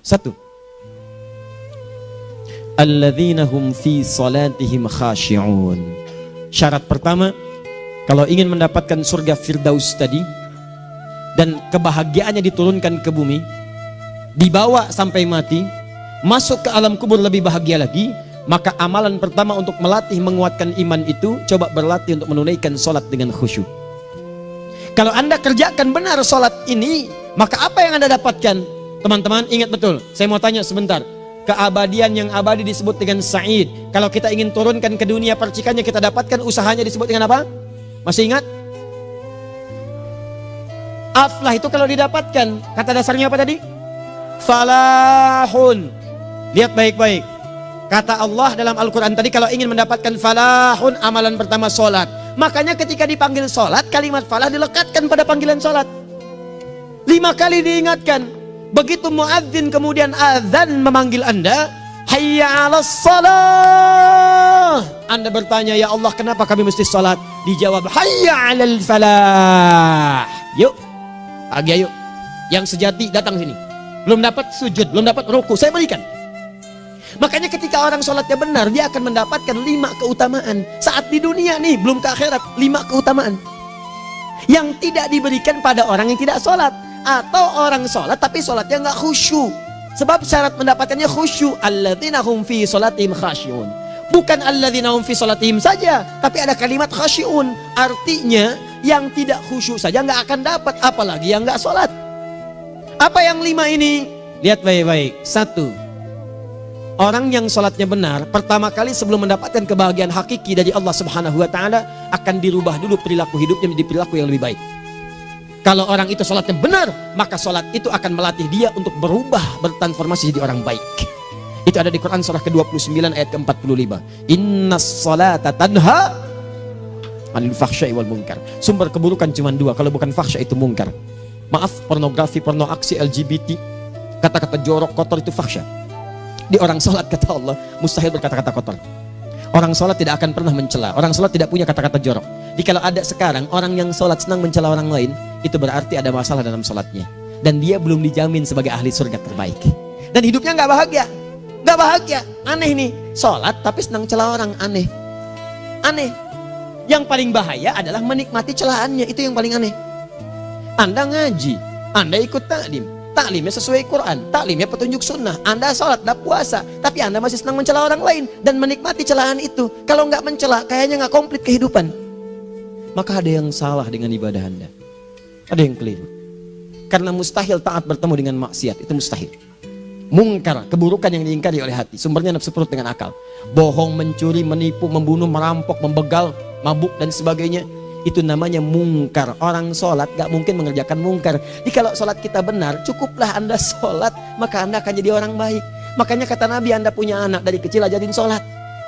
Satu, alladzina hum fi salatihim khashi'un. Syarat pertama, kalau ingin mendapatkan surga Firdaus tadi dan kebahagiaannya diturunkan ke bumi, dibawa sampai mati, masuk ke alam kubur lebih bahagia lagi, maka amalan pertama untuk melatih menguatkan iman itu, coba berlatih untuk menunaikan sholat dengan khusyuk. Kalau Anda kerjakan benar sholat ini, maka apa yang Anda dapatkan? Teman-teman ingat betul, saya mau tanya sebentar. Keabadian yang abadi disebut dengan sa'id. Kalau kita ingin turunkan ke dunia percikannya, kita dapatkan usahanya disebut dengan apa? Masih ingat? Aflah itu kalau didapatkan, kata dasarnya apa tadi? Falahun. Lihat baik-baik. Kata Allah dalam Al-Quran tadi, kalau ingin mendapatkan falahun, amalan pertama sholat. Makanya ketika dipanggil sholat, kalimat falah dilekatkan pada panggilan sholat. 5 kali diingatkan. Begitu muadzin kemudian azan memanggil Anda, hayya 'alas shalah. Anda bertanya, ya Allah kenapa kami mesti sholat? Dijawab, hayya 'alal falah. Yuk, pagi ayo. Yang sejati datang sini. Belum dapat sujud, belum dapat ruku, saya berikan. Makanya ketika orang sholatnya benar, dia akan mendapatkan 5 keutamaan. Saat di dunia nih, belum ke akhirat, 5 keutamaan yang tidak diberikan pada orang yang tidak sholat. Atau orang sholat tapi sholatnya nggak khusyuk. Sebab syarat mendapatkannya khusyuk. Alladzina hum fi sholatihim khasyi'un. Bukan alladzina hum fi sholatihim saja, tapi ada kalimat khasyi'un. Artinya yang tidak khusyuk saja nggak akan dapat, apalagi yang nggak sholat. Apa yang 5 ini? Lihat baik-baik. 1, orang yang sholatnya benar, pertama kali sebelum mendapatkan kebahagiaan hakiki dari Allah Subhanahu wa Ta'ala, akan dirubah dulu perilaku hidupnya menjadi perilaku yang lebih baik. Kalau orang itu sholatnya benar, maka sholat itu akan melatih dia untuk berubah, bertransformasi jadi orang baik. Itu ada di Quran surah ke-29 ayat ke-45. Innas sholata tanha 'anil fahsya'i wal munkar. Sumber keburukan cuma 2, kalau bukan fahsya itu munkar. Maaf, pornografi, porno aksi, LGBT, kata-kata jorok, kotor itu fahsya. Di orang sholat kata Allah, mustahil berkata-kata kotor. Orang sholat tidak akan pernah mencela. Orang sholat tidak punya kata-kata jorok. Jadi kalau ada sekarang orang yang sholat senang mencela orang lain, itu berarti ada masalah dalam sholatnya. Dan dia belum dijamin sebagai ahli surga terbaik. Dan hidupnya nggak bahagia. Nggak bahagia. Aneh nih. Sholat tapi senang cela orang. Aneh. Aneh. Yang paling bahaya adalah menikmati celahannya. Itu yang paling aneh. Anda ngaji. Anda ikut taklim. Taklimnya sesuai Quran, taklimnya petunjuk sunnah. Anda sholat, Anda puasa, tapi Anda masih senang mencela orang lain dan menikmati celahan itu. Kalau nggak mencela, kayaknya nggak komplit kehidupan. Maka ada yang salah dengan ibadah Anda. Ada yang keliru. Karena mustahil taat bertemu dengan maksiat, itu mustahil. Mungkar, keburukan yang diingkari oleh hati, sumbernya nafsu perut dengan akal. Bohong, mencuri, menipu, membunuh, merampok, membegal, mabuk dan sebagainya. Itu namanya mungkar. Orang sholat gak mungkin mengerjakan mungkar. Jadi kalau sholat kita benar, cukuplah Anda sholat, maka Anda akan jadi orang baik. Makanya kata Nabi, Anda punya anak dari kecil ajarin sholat.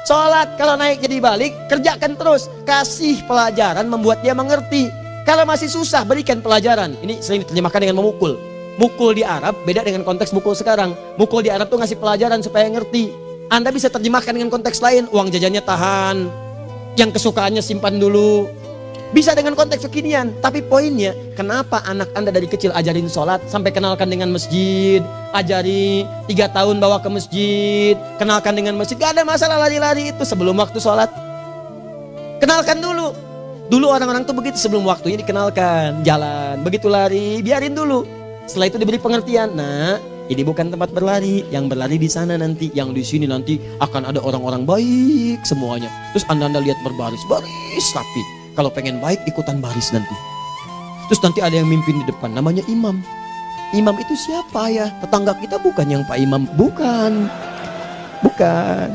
Sholat, kalau naik jadi balik, kerjakan terus. Kasih pelajaran membuat dia mengerti. Kalau masih susah, berikan pelajaran. Ini sering diterjemahkan dengan memukul. Mukul di Arab beda dengan konteks mukul sekarang. Mukul di Arab tuh ngasih pelajaran supaya ngerti. Anda bisa terjemahkan dengan konteks lain. Uang jajannya tahan, yang kesukaannya simpan dulu. Bisa dengan konteks kekinian, tapi poinnya kenapa anak Anda dari kecil ajarin sholat, sampai kenalkan dengan masjid, ajari 3 tahun bawa ke masjid, kenalkan dengan masjid, gak ada masalah lari-lari itu sebelum waktu sholat. Kenalkan dulu. Dulu orang-orang tuh begitu, sebelum waktunya dikenalkan, jalan, begitu lari, biarin dulu. Setelah itu diberi pengertian, nah ini bukan tempat berlari, yang berlari di sana nanti, yang di sini nanti akan ada orang-orang baik semuanya. Terus Anda lihat berbaris, baris rapi. Kalau pengen baik ikutan baris nanti. Terus nanti ada yang mimpin di depan, namanya imam. Imam itu siapa ya? Tetangga kita bukan yang Pak Imam, bukan. Bukan.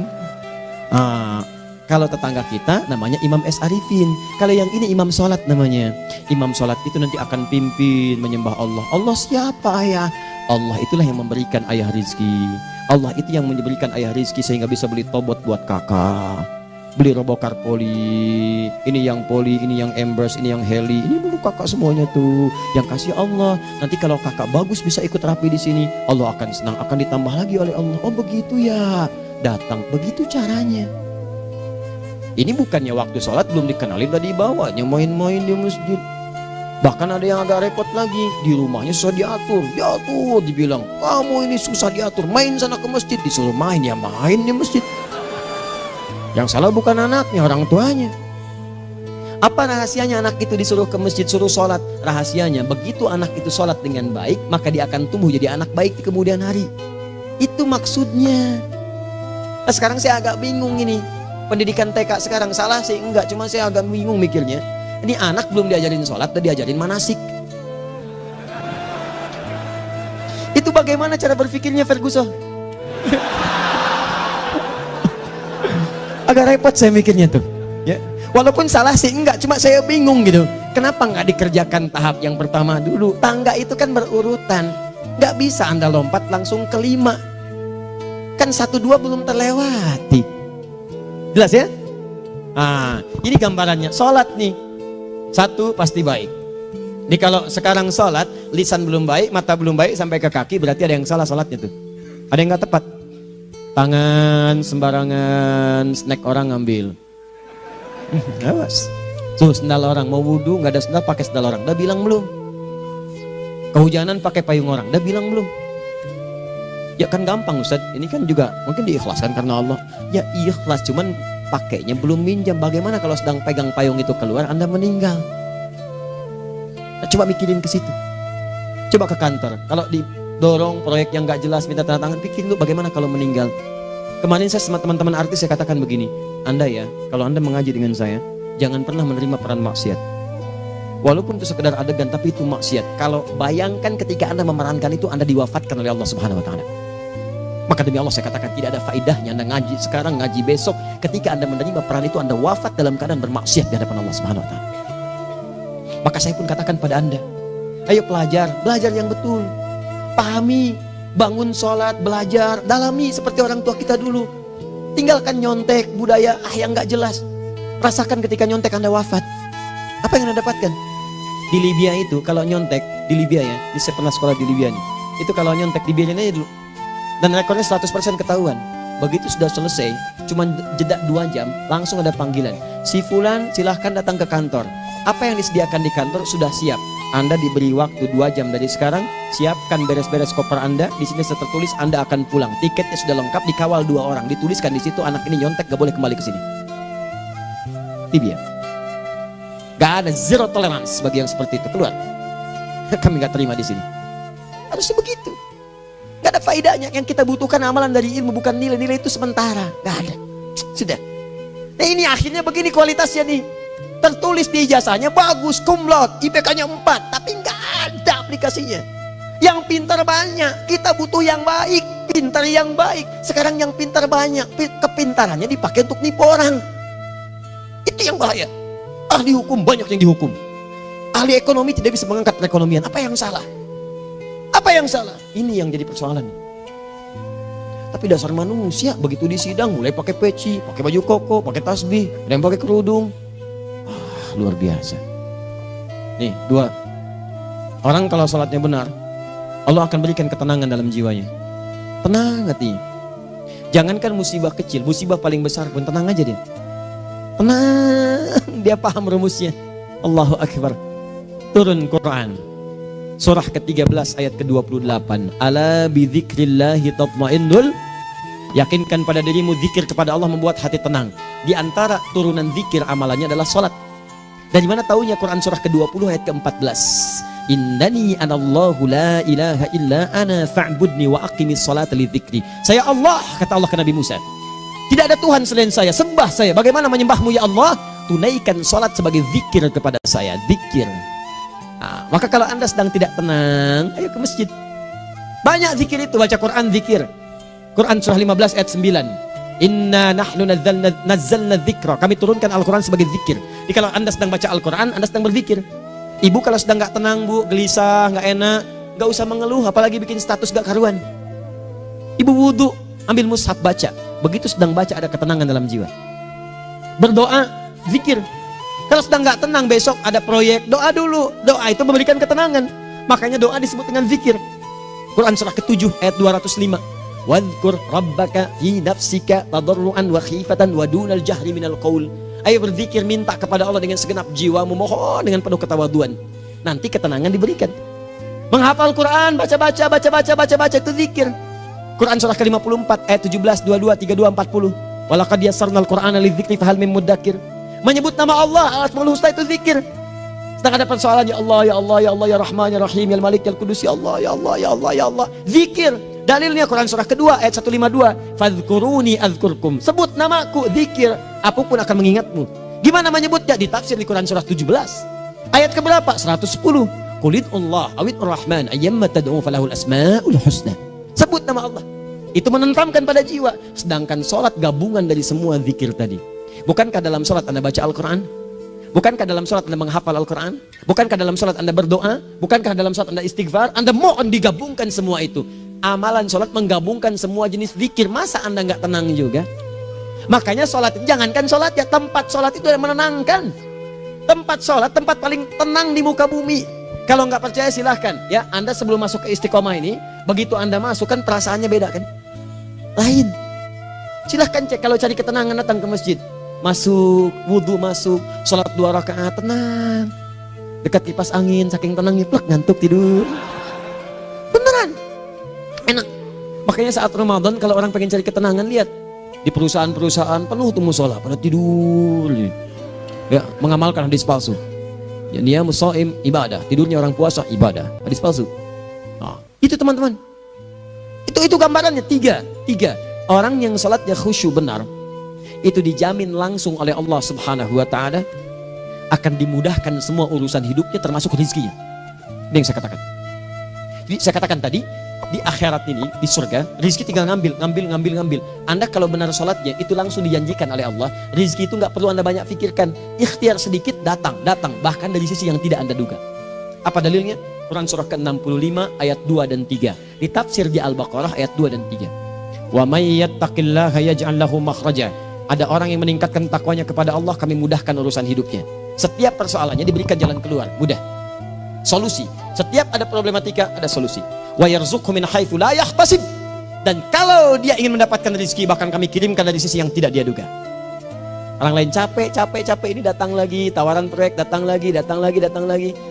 Kalau tetangga kita namanya Imam S. Arifin. Kalau yang ini imam sholat namanya. Imam sholat itu nanti akan pimpin menyembah Allah. Allah siapa ya? Allah itulah yang memberikan ayah rizki. Allah itu yang memberikan ayah rizki sehingga bisa beli tobot buat kakak. Beli robokar poli, ini yang poli, ini yang embers, ini yang heli, ini dulu kakak semuanya tuh yang kasih Allah. Nanti kalau kakak bagus bisa ikut rapi di sini, Allah akan senang, akan ditambah lagi oleh Allah. Oh begitu ya, datang begitu caranya. Ini bukannya waktu sholat belum dikenalin tadi bawanya main-main di masjid. Bahkan ada yang agak repot lagi, di rumahnya susah diatur, dibilang, kamu ini susah diatur, main sana ke masjid, disuruh main, ya main di masjid. Yang salah bukan anaknya, orang tuanya. Apa rahasianya anak itu disuruh ke masjid, suruh sholat? Rahasianya, begitu anak itu sholat dengan baik, maka dia akan tumbuh jadi anak baik di kemudian hari. Itu maksudnya. Nah, sekarang saya agak bingung ini, pendidikan TK sekarang salah sih? Enggak, cuma saya agak bingung mikirnya. Ini anak belum diajarin sholat, udah diajarin manasik. Itu bagaimana cara berpikirnya Ferguson? Agak repot saya mikirnya tuh. Ya, walaupun salah sih enggak, cuma saya bingung gitu. Kenapa nggak dikerjakan tahap yang pertama dulu? Tangga itu kan berurutan, nggak bisa Anda lompat langsung ke 5. Kan 1, 2 belum terlewati. Jelas ya? Ah, ini gambarannya. Sholat nih. 1 pasti baik. Jadi kalau sekarang sholat, lisan belum baik, mata belum baik sampai ke kaki, berarti ada yang salah sholatnya tuh. Ada yang nggak tepat. Tangan sembarangan, snack orang ngambil. Awas. Tuh sendal orang, mau wudhu nggak ada sendal, pakai sendal orang. Udah bilang belum? Kehujanan pakai payung orang. Udah bilang belum? Ya kan gampang Ustaz. Ini kan juga mungkin diikhlaskan karena Allah. Ya ikhlas, cuman pakainya belum minjam. Bagaimana kalau sedang pegang payung itu keluar, Anda meninggal? Nah, coba mikirin ke situ. Coba ke kantor. Kalau didorong proyek yang nggak jelas, minta tanda tangan, pikirin dulu bagaimana kalau meninggal. Kemarin saya sama teman-teman artis saya katakan begini, Anda ya, kalau Anda mengaji dengan saya, jangan pernah menerima peran maksiat. Walaupun itu sekedar adegan, tapi itu maksiat. Kalau bayangkan ketika Anda memerankan itu, Anda diwafatkan oleh Allah Subhanahu Wa Taala. Maka demi Allah saya katakan tidak ada faedahnya Anda ngaji sekarang, ngaji besok. Ketika Anda menerima peran itu, Anda wafat dalam keadaan bermaksiat di hadapan Allah Subhanahu Wa Taala. Maka saya pun katakan pada Anda, ayo belajar yang betul, pahami, bangun sholat, belajar, dalami seperti orang tua kita dulu. Tinggalkan nyontek budaya yang nggak jelas. Rasakan ketika nyontek Anda wafat, apa yang Anda dapatkan? Di Libya itu kalau nyontek, di Libya ya, saya pernah sekolah di Libya nih, itu kalau nyontek dibiarin aja dulu. Dan rekornya 100% ketahuan. Begitu sudah selesai, cuma jeda 2 jam, langsung ada panggilan. Si Fulan silahkan datang ke kantor. Apa yang disediakan di kantor sudah siap. Anda diberi waktu 2 jam dari sekarang, siapkan beres-beres koper Anda. Di sini tertulis Anda akan pulang. Tiketnya sudah lengkap, dikawal 2 orang. Dituliskan di situ anak ini nyontek, gak boleh kembali ke sini. Libya. Gak ada, zero tolerance bagi yang seperti itu. Keluar. Kami gak terima di sini. Harusnya begitu. Gak ada faedahnya. Yang kita butuhkan amalan dari ilmu, bukan nilai-nilai itu sementara. Gak ada. Sudah. Nah ini akhirnya begini kualitasnya nih. Tertulis di ijazahnya bagus, cum laude, IPK-nya 4, tapi nggak ada aplikasinya. Yang pintar banyak, kita butuh yang baik, pintar yang baik. Sekarang yang pintar banyak, kepintarannya dipakai untuk nipu orang. Itu yang bahaya. Ahli hukum banyak yang dihukum. Ahli ekonomi tidak bisa mengangkat perekonomian. Apa yang salah? Apa yang salah? Ini yang jadi persoalan. Tapi dasar manusia begitu di sidang mulai pakai peci, pakai baju koko, pakai tasbih, ada yang pakai kerudung. Luar biasa. Nih 2. Orang kalau sholatnya benar, Allah akan berikan ketenangan dalam jiwanya. Tenang hatinya. Jangankan musibah kecil, musibah paling besar pun tenang aja dia. Tenang, dia paham rumusnya. Allahu Akbar. Turun Quran. Surah ke-13 ayat ke-28. Ala bidzikrillahi tatmainnul. Yakinkan pada dirimu, zikir kepada Allah membuat hati tenang. Di antara turunan zikir amalannya adalah sholat. Dari mana taunya? Quran surah ke-20 ayat ke-14. Innani anallahu la ilaha illa ana fa'budni wa aqimis salata lidzikri. Saya Allah, kata Allah ke Nabi Musa. Tidak ada Tuhan selain saya, sembah saya. Bagaimana menyembahmu ya Allah? Tunaikan salat sebagai zikir kepada saya, zikir. Nah, maka kalau Anda sedang tidak tenang, ayo ke masjid. Banyak zikir itu, baca Quran zikir. Quran surah 15 ayat 9. Inna nahnu nazzalna dzikra. Kami turunkan Al-Quran sebagai zikir. Jadi kalau Anda sedang baca Al-Quran, Anda sedang berzikir. Ibu kalau sedang gak tenang, Bu, gelisah, gak enak, gak usah mengeluh, apalagi bikin status gak karuan. Ibu wudhu, ambil mushaf baca. Begitu sedang baca ada ketenangan dalam jiwa. Berdoa, zikir. Kalau sedang gak tenang, besok ada proyek, doa dulu. Doa itu memberikan ketenangan. Makanya doa disebut dengan zikir. Quran surah ke-7 ayat 205. Wadhkur rabbaka fi nafsika tadarruan wa khifatan wa dunal jahri minal qaul. Ayo berzikir, minta kepada Allah dengan segenap jiwamu, mohon dengan penuh ketawaduan. nanti ketenangan diberikan. Menghafal Quran, baca itu zikir. Quran surah ke-54 ayat 17, 22, 32, 40. Walaqad yassarnal Qur'ana lidzikri fahal min mudzakir. Menyebut nama Allah, Al-Asmaul Husna itu zikir. Sedang ada persoalan, ya Allah, ya Allah, ya Allah, ya Rahman, ya Rahim, ya Malik, ya Qudus, ya Allah, ya Allah, ya Allah, ya Allah. Zikir. Dalilnya Quran surah kedua ayat 152. Fadhkuruni azkurkum. Sebut namaku, zikir, apapun akan mengingatmu. Gimana menyebutnya? Ditafsir di Quran surah 17. Ayat keberapa? 110. Qulidullah awid rahman ayyamma tad'u falahul asmaul husna. Sebut nama Allah. Itu menenteramkan pada jiwa. Sedangkan sholat gabungan dari semua zikir tadi. Bukankah dalam sholat Anda baca Al-Quran? Bukankah dalam sholat Anda menghafal Al-Quran? Bukankah dalam sholat Anda berdoa? Bukankah dalam sholat Anda istighfar? Anda mohon digabungkan semua itu. Amalan sholat menggabungkan semua jenis zikir. Masa Anda nggak tenang juga? Makanya sholat, jangankan sholat ya, tempat sholat itu yang menenangkan. Tempat sholat, tempat paling tenang di muka bumi. Kalau nggak percaya silahkan ya, Anda sebelum masuk ke Istiqomah ini, begitu Anda masuk kan perasaannya beda kan? Lain. Silahkan cek, kalau cari ketenangan datang ke masjid. Masuk, wudhu masuk, sholat 2 rakaat tenang. Dekat kipas angin, saking tenangnya plek ngantuk tidur. Beneran, enak. Makanya saat Ramadan kalau orang pengen cari ketenangan, lihat di perusahaan-perusahaan penuh tuh musola pada tidur. Ya, mengamalkan hadis palsu. Ya, dia musoim ibadah, tidurnya orang puasa ibadah, hadis palsu. Nah, itu teman-teman. Itu gambarannya tiga. Orang yang sholatnya khusyuk benar, itu dijamin langsung oleh Allah Subhanahu wa Ta'ala akan dimudahkan semua urusan hidupnya termasuk rezekinya. Ini yang saya katakan. Jadi saya katakan tadi, di akhirat ini, di surga, rezeki tinggal ngambil. Anda kalau benar sholatnya, itu langsung dijanjikan oleh Allah. Rezeki itu nggak perlu Anda banyak pikirkan. Ikhtiar sedikit datang. Bahkan dari sisi yang tidak Anda duga. Apa dalilnya? Quran surah ke-65 ayat 2 dan 3. Ditafsir di Al-Baqarah ayat 2 dan 3. Wa may yattaqillaha yaj'al lahu makhraja. Ada orang yang meningkatkan takwanya kepada Allah, kami mudahkan urusan hidupnya. Setiap persoalannya diberikan jalan keluar, mudah. Solusi. Setiap ada problematika, ada solusi. Wa yarzuqhu min haitsu la yahtasib. Dan kalau dia ingin mendapatkan rezeki, bahkan kami kirimkan dari sisi yang tidak dia duga. Orang lain capek ini datang lagi, tawaran proyek datang lagi.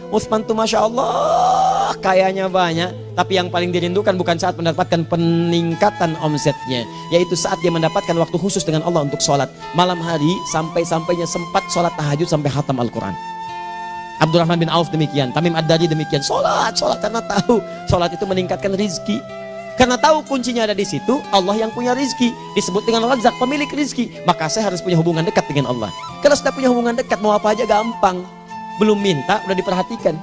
Utsman tuh Masya Allah kayanya banyak, tapi yang paling dirindukan bukan saat mendapatkan peningkatan omsetnya, yaitu saat dia mendapatkan waktu khusus dengan Allah untuk sholat malam hari, sampai-sampainya sempat sholat tahajud sampai khatam Al-Quran. Abdurrahman bin Auf demikian, Tamim Ad-Dari demikian, sholat karena tahu sholat itu meningkatkan rizki. Karena tahu kuncinya ada di situ, Allah yang punya rizki, disebut dengan Razak, pemilik rizki. Maka saya harus punya hubungan dekat dengan Allah. Kalau sudah punya hubungan dekat, mau apa aja gampang. Belum minta, udah diperhatikan.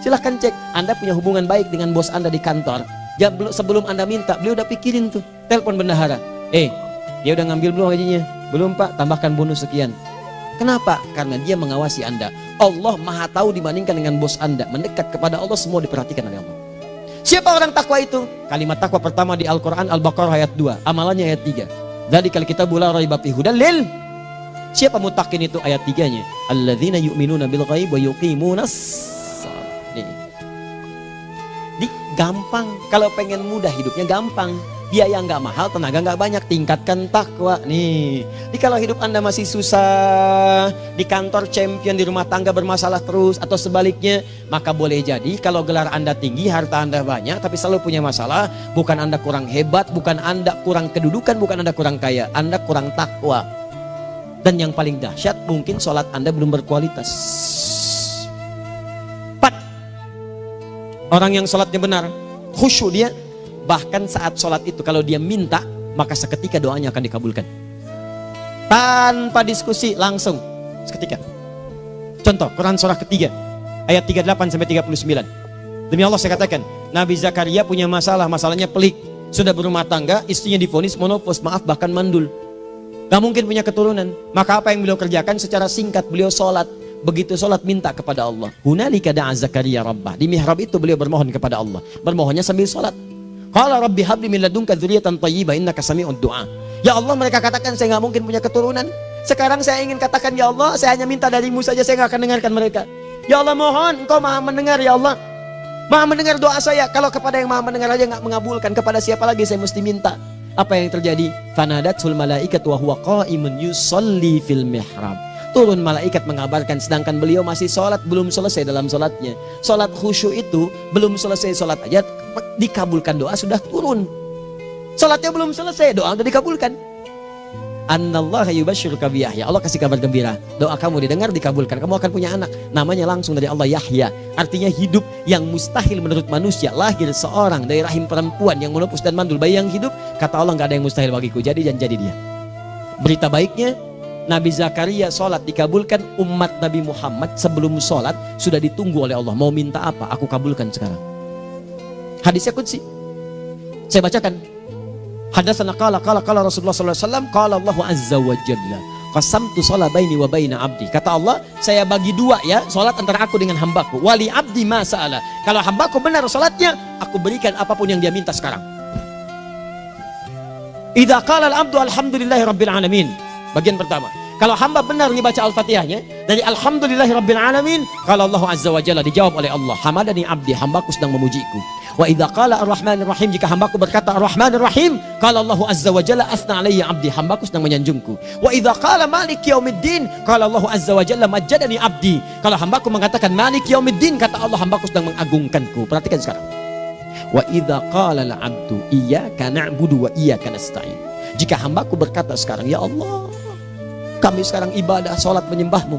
Silahkan cek, Anda punya hubungan baik dengan bos Anda di kantor. Ya, sebelum Anda minta, beliau udah pikirin tuh. Telepon bendahara, dia udah ngambil belum gajinya? Belum Pak, tambahkan bonus sekian. Kenapa? Karena dia mengawasi Anda. Allah maha tahu dibandingkan dengan bos Anda. Mendekat kepada Allah, semua diperhatikan oleh Allah. Siapa orang takwa itu? Kalimat takwa pertama di Al-Quran Al-Baqarah ayat 2, amalannya ayat 3. Dzalikal kitabu la raiba fihi hudal lil. Siapa mutakin itu? Ayat 3-nya. Alladzina yu'minuna bil ghaib wa yuqimunas shalah. Gampang. Kalau pengen mudah hidupnya gampang. Biaya nggak mahal, tenaga nggak banyak, tingkatkan takwa nih. Jadi kalau hidup Anda masih susah, di kantor champion, di rumah tangga bermasalah terus, atau sebaliknya, maka boleh jadi kalau gelar Anda tinggi, harta Anda banyak, tapi selalu punya masalah, bukan Anda kurang hebat, bukan Anda kurang kedudukan, bukan Anda kurang kaya, Anda kurang takwa. Dan yang paling dahsyat, mungkin sholat Anda belum berkualitas. 4. Orang yang sholatnya benar, khusyuk dia. Bahkan saat sholat itu kalau dia minta, maka seketika doanya akan dikabulkan. Tanpa diskusi, langsung seketika. Contoh, Quran surah ketiga ayat 38-39. Demi Allah saya katakan, Nabi Zakaria punya masalahnya pelik. Sudah berumah tangga, istrinya divonis monopos, maaf bahkan mandul. Gak mungkin punya keturunan. Maka apa yang beliau kerjakan? Secara singkat beliau sholat. Begitu sholat minta kepada Allah. Hunalika da'a Zakaria rabbah. Di mihrab itu beliau bermohon kepada Allah. Bermohonnya sambil sholat. Qala rabbi habli min ladunka dzurriyyatan thayyibah innaka sami'ud du'a. Ya Allah, mereka katakan saya nggak mungkin punya keturunan. Sekarang saya ingin katakan, ya Allah, saya hanya minta darimu saja, saya nggak akan dengarkan mereka. Ya Allah, mohon engkau maha mendengar, ya Allah. Maha mendengar doa saya. Kalau kepada yang maha mendengar aja nggak mengabulkan, kepada siapa lagi saya mesti minta? Apa yang terjadi? Fanadatul malaikatu wa huwa qa'imun yusalli fil mihrab. turun malaikat mengabarkan, sedangkan beliau masih sholat, belum selesai dalam sholatnya. Sholat khusyuk itu belum selesai sholat aja dikabulkan, doa sudah turun. Sholatnya belum selesai, doa sudah dikabulkan. Annallaha yubashshiruka bi Yahya. Allah kasih kabar gembira, doa kamu didengar, dikabulkan, kamu akan punya anak, namanya langsung dari Allah Yahya, artinya hidup yang mustahil menurut manusia. Lahir seorang dari rahim perempuan yang menepus dan mandul, bayi yang hidup, kata Allah nggak ada yang mustahil bagiku, jadi dan jadi dia. Berita baiknya, Nabi Zakaria sholat dikabulkan. Umat Nabi Muhammad sebelum sholat sudah ditunggu oleh Allah, mau minta apa, aku kabulkan sekarang. Hadisnya qudsi, saya bacakan. Hadatsana qala Rasulullah sallallahu alaihi wasallam, qala Allahu azza wa jalla, qasamtu shalah baini wa baina abdi. Kata Allah, saya bagi dua ya salat antara aku dengan hambaku. Wali abdi ma sa'ala. Kalau hambaku benar salatnya, aku berikan apapun yang dia minta sekarang. Idza qala al-abdu alhamdulillahi rabbil alamin. Bagian pertama, kalau hamba benar nih baca Al-Fatihahnya dari alhamdulillahi rabbil alamin, kalau Allah azza wa jalla dijawab oleh Allah, hamadani abdi, hambaku sedang memujiku. Wa idza qala ar-rahmanir rahim, jika hambaku berkata ar-rahmanir rahim, qala Allah azza wa jalla athna alayya abdi, hambaku sedang menyanjungku. Wa idza qala maliki yaumiddin, qala Allah azza wa jalla majjadani abdi, kalau hambaku mengatakan maliki yaumiddin, kata Allah hambaku sedang mengagungkanku. Perhatikan sekarang. Wa idza qala al-abdu iyyaka na'budu wa iyyaka nasta'in, jika hambaku berkata sekarang, ya Allah, kami sekarang ibadah, sholat menyembahmu,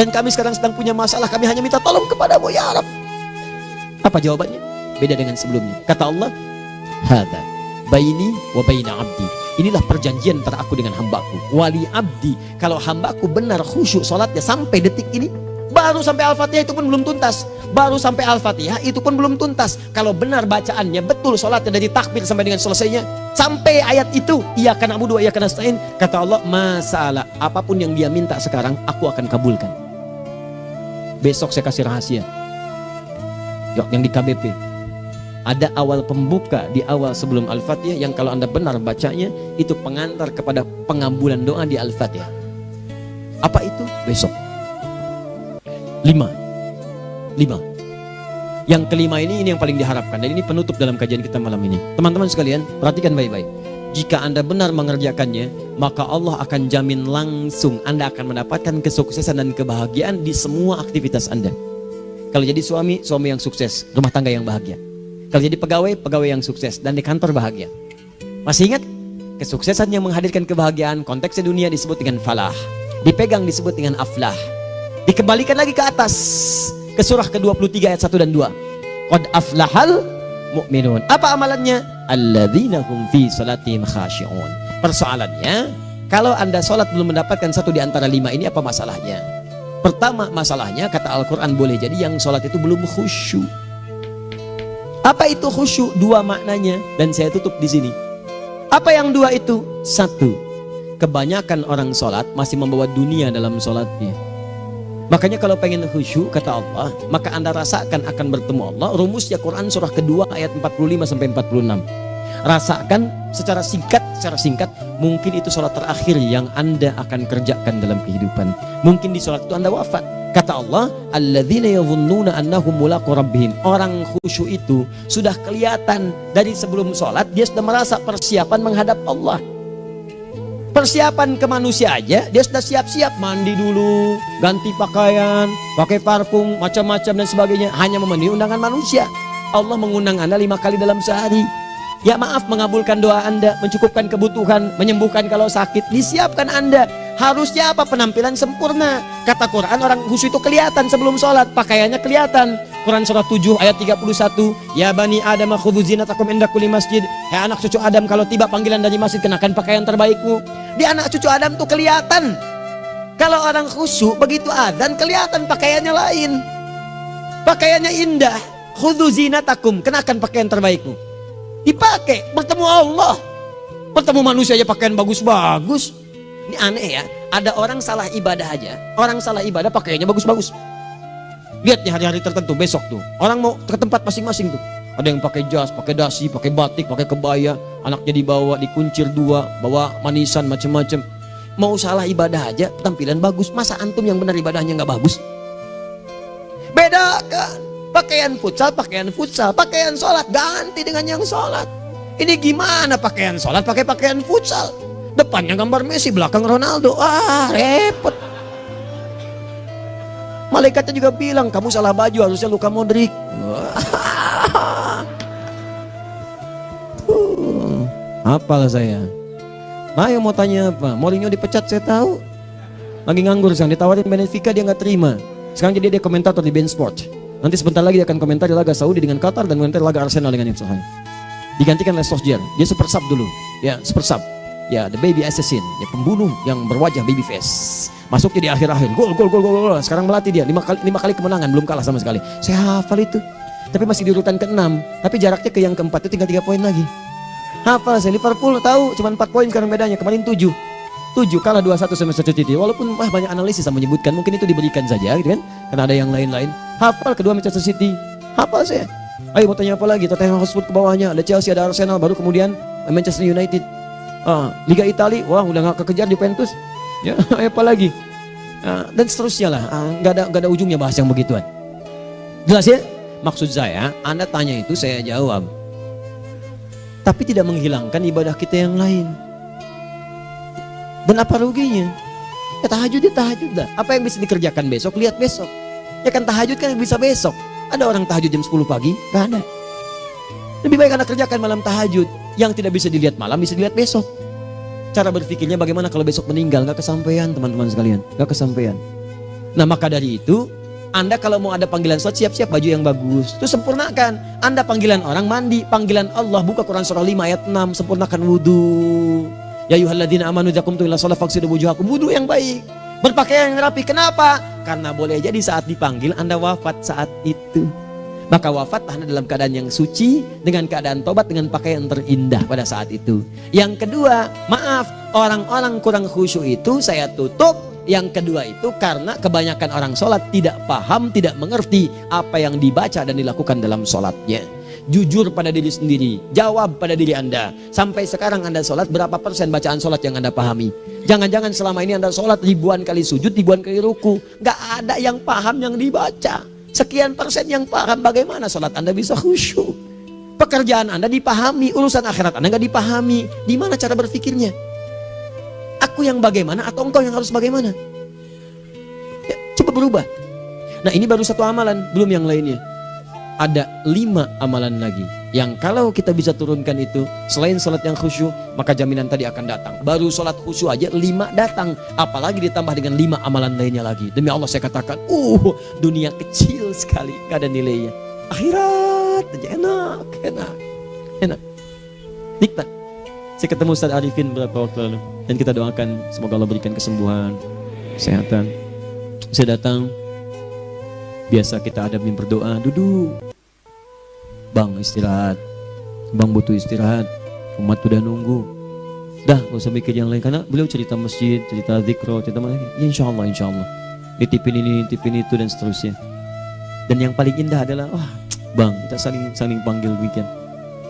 dan kami sekarang sedang punya masalah, kami hanya minta tolong kepadamu ya Rabb. Apa jawabannya? Beda dengan sebelumnya. Kata Allah, hadza baini wa baina abdi, inilah perjanjian antara aku dengan hambaku. Wali abdi, kalau hambaku benar khusyuk sholatnya sampai detik ini, baru sampai Al-Fatihah itu pun belum tuntas, baru sampai Al-Fatihah itu pun belum tuntas. Kalau benar bacaannya betul, sholatnya dari takbir sampai dengan selesainya, sampai ayat itu, iyyaka na'budu wa iyyaka nasta'in, kata Allah, masalah apapun yang dia minta sekarang, aku akan kabulkan. Besok saya kasih rahasia. Yuk, yang di KBP ada awal pembuka di awal sebelum Al-Fatihah, yang kalau Anda benar bacanya, itu pengantar kepada pengabulan doa di Al-Fatihah. Apa itu? Besok. 5. Yang kelima ini yang paling diharapkan, dan ini penutup dalam kajian kita malam ini. Teman-teman sekalian, perhatikan baik-baik. Jika Anda benar mengerjakannya, maka Allah akan jamin langsung Anda akan mendapatkan kesuksesan dan kebahagiaan di semua aktivitas Anda. Kalau jadi suami, suami yang sukses, rumah tangga yang bahagia. Kalau jadi pegawai, pegawai yang sukses, dan di kantor bahagia. Masih ingat? Kesuksesan yang menghadirkan kebahagiaan, konteksnya dunia disebut dengan falah, dipegang disebut dengan aflah. Dikembalikan lagi ke atas, ke surah ke-23 ayat 1 dan 2. Qad aflahal mu'minun. Apa amalannya? Alladzina hum fi salatihim khashi'un. Persoalannya, kalau Anda sholat belum mendapatkan satu di antara 5 ini, apa masalahnya? Pertama masalahnya, kata Al-Quran, boleh jadi yang sholat itu belum khusyuk. Apa itu khusyuk? 2 maknanya, dan saya tutup di sini. Apa yang 2 itu? 1, kebanyakan orang sholat masih membawa dunia dalam sholatnya. Makanya kalau pengen khusyuk, kata Allah, maka Anda rasakan akan bertemu Allah. Rumusnya Quran surah kedua ayat 45 sampai 46. Rasakan secara singkat, mungkin itu sholat terakhir yang Anda akan kerjakan dalam kehidupan. Mungkin di sholat itu Anda wafat. Kata Allah, alladzina yadhunnuna annahum mulaqu rabbihim. Orang khusyuk itu sudah kelihatan dari sebelum sholat, dia sudah merasa persiapan menghadap Allah. Persiapan ke manusia aja, dia sudah siap-siap, mandi dulu, ganti pakaian, pakai parfum, macam-macam dan sebagainya, hanya memenuhi undangan manusia. Allah mengundang Anda 5 kali dalam sehari. Ya maaf, mengabulkan doa Anda, mencukupkan kebutuhan, menyembuhkan kalau sakit, disiapkan Anda. Harusnya apa? Penampilan sempurna. Kata Quran, orang khusyuk itu kelihatan sebelum sholat, pakaiannya kelihatan. Quran surah 7 ayat 31, ya bani Adam khudzu zinatakum inda kulli masjid. Hai anak cucu Adam, kalau tiba panggilan dari masjid, kenakan pakaian terbaikmu. Di anak cucu Adam tuh kelihatan. Kalau orang khusyuk begitu adzan kelihatan pakaiannya lain. Pakaiannya indah. Khudzu zinatakum, kenakan pakaian terbaikmu. Dipakai bertemu Allah. Bertemu manusia aja pakaian bagus-bagus. Ini aneh ya. Ada orang salah ibadah aja. Orang salah ibadah pakaiannya bagus-bagus. Lihat di hari-hari tertentu besok tuh. Orang mau ke tempat masing-masing tuh. Ada yang pakai jas, pakai dasi, pakai batik, pakai kebaya. Anaknya dibawa, dikuncir 2, bawa manisan macam-macam. Mau salah ibadah aja tampilan bagus. Masa antum yang benar ibadahnya nggak bagus? Bedakan. Pakaian futsal, pakaian sholat ganti dengan yang sholat. Ini gimana pakaian sholat pakai pakaian futsal? Depannya gambar Messi, belakang Ronaldo. Repot. Malaikatnya juga bilang, kamu salah baju, harusnya Luka Modric. Apalah saya. Ayo mau tanya apa? Mourinho dipecat saya tahu. Lagi nganggur sekarang, ditawarin Benfica dia nggak terima. Sekarang jadi dia komentator di beIN Sport. Nanti sebentar lagi dia akan komentari laga Saudi dengan Qatar dan komentari laga Arsenal dengan Ipswich. Digantikan oleh Solskjaer. Dia super sub dulu. Ya, super sub. Ya, the baby assassin, ya pembunuh yang berwajah baby face. Masuknya di akhir-akhir. Gol. Sekarang melatih dia 5 kali kemenangan, belum kalah sama sekali. Saya hafal itu. Tapi masih di urutan ke-6. Tapi jaraknya ke yang ke-4 itu tinggal 3 poin lagi. Hafal saya. Liverpool tahu cuma 4 poin sekarang bedanya. Kemarin 7 kalah 2-1 sama Manchester City. Walaupun banyak analisis yang menyebutkan mungkin itu diberikan saja gitu kan. Karena ada yang lain-lain. Hafal kedua Manchester City. Hafal saya. Ayo mau tanya apa lagi? Tottenham Hotspur ke bawahnya. Ada Chelsea, ada Arsenal, baru kemudian Manchester United. Liga Italia, wah udah gak kekejar Juventus. Ya, apa lagi? Dan seterusnya lah. Gak ada ujungnya bahas yang begituan. Jelas ya? Maksud saya, Anda tanya itu saya jawab. Tapi tidak menghilangkan ibadah kita yang lain. Dan apa ruginya? Ya tahajud dah. Apa yang bisa dikerjakan besok, lihat besok. Ya kan tahajud kan bisa besok. Ada orang tahajud jam 10 pagi? Gak ada. Lebih baik Anda kerjakan malam tahajud. Yang tidak bisa dilihat malam bisa dilihat besok. Cara berpikirnya bagaimana kalau besok meninggal? Gak kesampaian teman-teman sekalian. Gak kesampaian. Nah maka dari itu, Anda kalau mau ada panggilan sholat, siap-siap baju yang bagus. Itu sempurnakan. Anda panggilan orang mandi. Panggilan Allah, buka Quran surah 5 ayat 6. Sempurnakan wudhu. Ya ayyuhalladzina amanu idza qumtum ila shalah faghsilu wujuhakum. Wudhu yang baik. Berpakaian yang rapi. Kenapa? Karena boleh jadi saat dipanggil Anda wafat saat itu. Maka wafat Anda dalam keadaan yang suci, dengan keadaan tobat, dengan pakaian terindah pada saat itu. Yang kedua, maaf, orang-orang kurang khusyuk itu saya tutup. Yang kedua itu karena kebanyakan orang sholat tidak paham, tidak mengerti apa yang dibaca dan dilakukan dalam sholatnya. Jujur pada diri sendiri, jawab pada diri Anda. Sampai sekarang Anda sholat, berapa persen bacaan sholat yang Anda pahami? Jangan-jangan selama ini Anda sholat ribuan kali sujud, ribuan kali ruku. Gak ada yang paham yang dibaca. Sekian persen yang paham, bagaimana sholat Anda bisa khusyuk? Pekerjaan Anda dipahami, urusan akhirat Anda gak dipahami. Di mana cara berpikirnya? Aku yang bagaimana atau engkau yang harus bagaimana? Ya, coba berubah. Nah ini baru satu amalan, belum yang lainnya. Ada 5 amalan lagi yang kalau kita bisa turunkan itu, selain sholat yang khusyuk, maka jaminan tadi akan datang. Baru sholat khusyuk aja 5 datang, apalagi ditambah dengan 5 amalan lainnya lagi. Demi Allah saya katakan, dunia kecil sekali, gak ada nilainya. Akhirat aja enak, nikmat. Saya ketemu Ustaz Arifin beberapa waktu lalu, dan kita doakan semoga Allah berikan kesembuhan, kesehatan. Saya datang, biasa kita adamin berdoa, duduk. Bang istirahat, bang butuh istirahat, umat udah nunggu. Dah gak usah mikir yang lain, karena beliau cerita masjid, cerita zikro, cerita mana lagi. Ya, insya Allah nitipin ini, nitipin itu dan seterusnya. Dan yang paling indah adalah bang kita saling panggil weekend.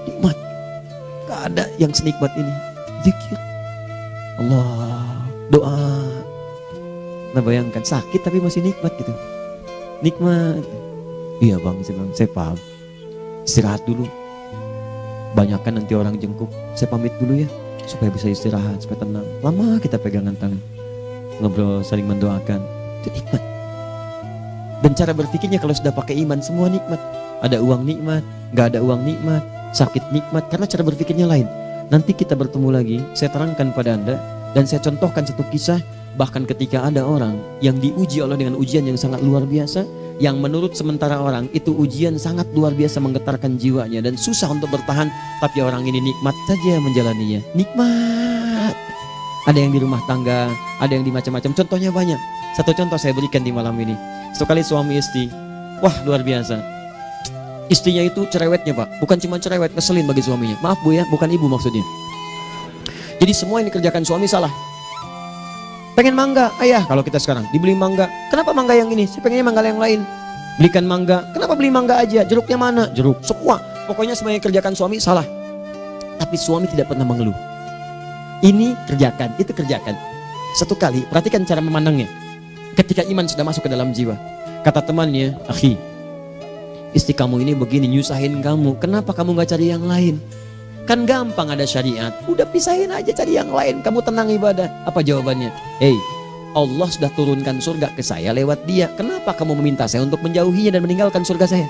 Nikmat, gak ada yang senikmat ini. Zikir Allah, doa. Nah bayangkan sakit tapi masih nikmat gitu. Nikmat. Iya bang, saya paham. Istirahat dulu. Banyakkan nanti orang jengkuk. Saya pamit dulu ya, supaya bisa istirahat, supaya tenang. Lama kita pegangan tangan, ngobrol, saling mendoakan. Itu nikmat. Dan cara berpikirnya kalau sudah pakai iman, semua nikmat. Ada uang nikmat, gak ada uang nikmat, sakit nikmat. Karena cara berpikirnya lain. Nanti kita bertemu lagi, saya terangkan pada Anda. Dan saya contohkan satu kisah. Bahkan ketika ada orang yang diuji Allah dengan ujian yang sangat luar biasa, yang menurut sementara orang itu ujian sangat luar biasa menggetarkan jiwanya dan susah untuk bertahan, tapi orang ini nikmat saja menjalaninya. Nikmat. Ada yang di rumah tangga, ada yang di macam-macam. Contohnya banyak. Satu contoh saya berikan di malam ini. Sekali suami istri, wah luar biasa. Istrinya itu cerewetnya Pak, bukan cuma cerewet, ngeselin bagi suaminya. Maaf Bu ya, bukan ibu maksudnya. Jadi semua yang dikerjakan suami salah. Pengen mangga, ayah kalau kita sekarang dibeli mangga. Kenapa mangga yang ini? Saya pengennya mangga yang lain. Belikan mangga. Kenapa beli mangga aja? Jeruknya mana? Jeruk. Semua. Pokoknya semua yang kerjakan suami salah. Tapi suami tidak pernah mengeluh. Ini kerjakan, itu kerjakan. Satu kali, perhatikan cara memandangnya. Ketika iman sudah masuk ke dalam jiwa. Kata temannya, akhi, istri kamu ini begini nyusahin kamu. Kenapa kamu gak cari yang lain? Kan gampang ada syariat. Udah pisahin aja, cari yang lain. Kamu tenang ibadah. Apa jawabannya? Allah sudah turunkan surga ke saya lewat dia. Kenapa kamu meminta saya untuk menjauhinya dan meninggalkan surga saya?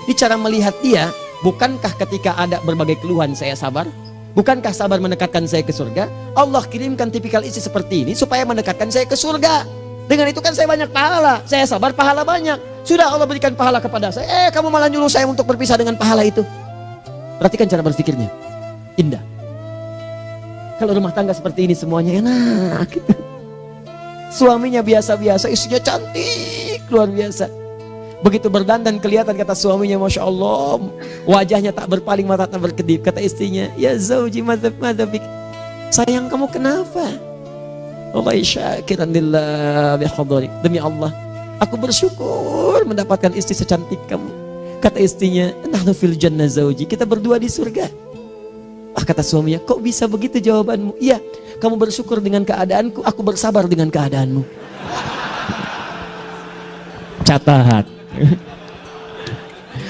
Ini cara melihat dia. Bukankah ketika ada berbagai keluhan saya sabar? Bukankah sabar mendekatkan saya ke surga? Allah kirimkan tipikal istri seperti ini supaya mendekatkan saya ke surga. Dengan itu kan saya banyak pahala. Saya sabar, pahala banyak. Sudah Allah berikan pahala kepada saya. Kamu malah nyuruh saya untuk berpisah dengan pahala itu. Perhatikan cara berpikirnya. Indah. Kalau rumah tangga seperti ini semuanya enak gitu. Suaminya biasa-biasa, istrinya cantik, luar biasa. Begitu berdandan kelihatan, kata suaminya, Masya Allah, wajahnya tak berpaling, mata tak berkedip. Kata istrinya, ya zauji madhabik, sayang kamu kenapa? Wallahi syakiran lillah bihadari, demi Allah aku bersyukur mendapatkan istri secantik kamu. Kata istrinya, nahnu fil jannah zauji, kita berdua di surga. Kata suaminya, kok bisa begitu jawabanmu? Iya, kamu bersyukur dengan keadaanku, aku bersabar dengan keadaanmu. Catat.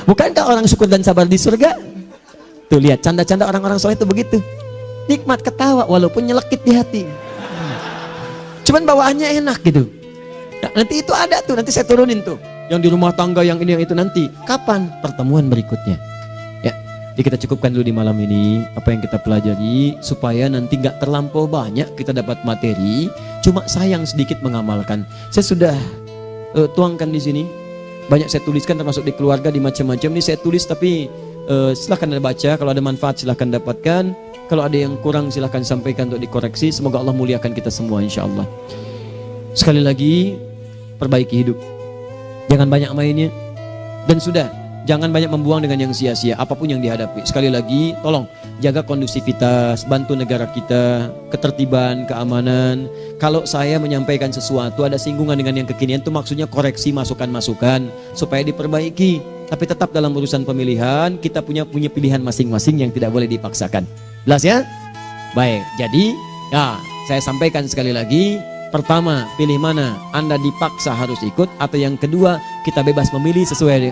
Bukankah orang syukur dan sabar di surga? Tuh lihat, canda-canda orang-orang soleh itu begitu. Nikmat ketawa walaupun nyelekit di hati. Cuman bawaannya enak gitu. Nah, nanti itu ada tuh, nanti saya turunin tuh. Yang di rumah tangga, yang ini, yang itu nanti. Kapan? Pertemuan berikutnya. Ya, jadi kita cukupkan dulu di malam ini apa yang kita pelajari supaya nanti nggak terlampau banyak kita dapat materi. Cuma sayang sedikit mengamalkan. Saya sudah tuangkan di sini. Banyak saya tuliskan termasuk di keluarga, di macam-macam. Ini saya tulis tapi silahkan Anda baca. Kalau ada manfaat silahkan dapatkan. Kalau ada yang kurang silahkan sampaikan untuk dikoreksi. Semoga Allah muliakan kita semua insya Allah. Sekali lagi, perbaiki hidup. Jangan banyak mainnya. Dan sudah, jangan banyak membuang dengan yang sia-sia apapun yang dihadapi. Sekali lagi, tolong jaga kondusivitas, bantu negara kita, ketertiban, keamanan. Kalau saya menyampaikan sesuatu ada singgungan dengan yang kekinian, itu maksudnya koreksi masukan-masukan supaya diperbaiki. Tapi tetap dalam urusan pemilihan kita punya pilihan masing-masing yang tidak boleh dipaksakan. Jelas ya? Baik, jadi ya saya sampaikan sekali lagi. Pertama, pilih mana? Anda dipaksa harus ikut, atau yang kedua, kita bebas memilih sesuai.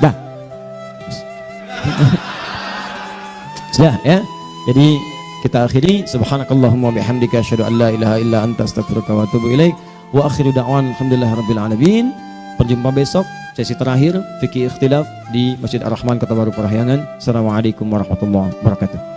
Dah. Sudah ya. Jadi kita akhiri. Subhanakallahumma bihamdika asyhadu an la ilaha illa anta astaghfiruka wa atubu ilaik. Wa akhiru da'wan alhamdulillahirabbil alamin. Berjumpa besok sesi terakhir fikih ikhtilaf di Masjid Ar-Rahman Kota Baru Parahyangan. Assalamualaikum warahmatullahi wabarakatuh.